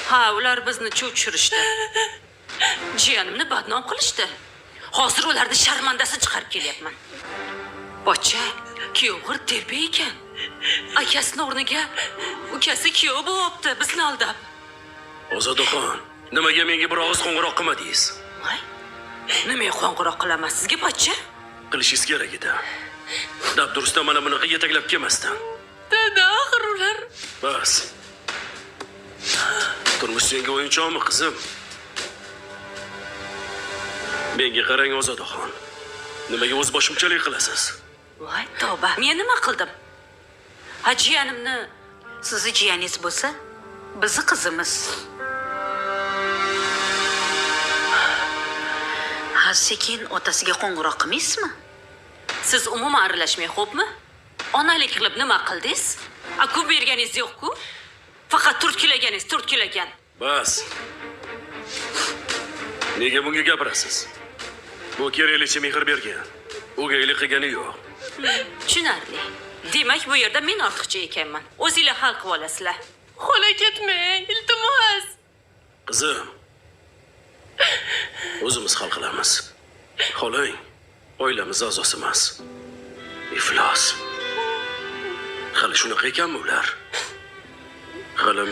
Ha, ular bizni chuv tushirishdi. Jiyanimni badnom qilishdi. Hozir ularni sharmandasi chiqarib kelyapman. Pochcha, kuyovg'ir telba ekan. Akasining o'rniga ukasi kuyov bo'pti, bizni aldab. Ozodaxon, nimaga menga bir og'iz qo'ng'iroq qilmadingiz? Voy. Nimaga qo'ng'iroq qilaman sizga, pochcha? Qilishingiz kerak edi. Dabdurustdan mana bunaqa yetaklab kelmasdan. Dada, axir ular. Bas. Turmush senga o'yinchoqmi, qizim? Menga qarang, Ozodaxon. Nimaga o'z boshimchalik qilasiz? Voy, tavba. Men nima qildim? Jiyanimni sizni jiyaningiz bo'lsa, bizni qizimiz. Sekin otasiga qo'ng'iroq qilmaysizmi? Siz umuman aralashmay, xo'pmi? Onalik qilib nima qildingiz? Aku berganingiz yo'q-ku? Faqat turtkilaganingiz, turtkilagan. Bas. Nega bunga gapirasiz? Bu keraklicha mehr bergan. O'gaylik qilgani yo'q. Tushunarli. Demak, bu yerda men ortiqcha ekanman. O'zingizlar hal qilib olasizlar. Xola ketmang, iltimos. Qizim. O'zimiz hal qilamiz. Xolang, oilamiz a'zosi emas. Iflos. Hali shunaqa ekanmi ular? Hali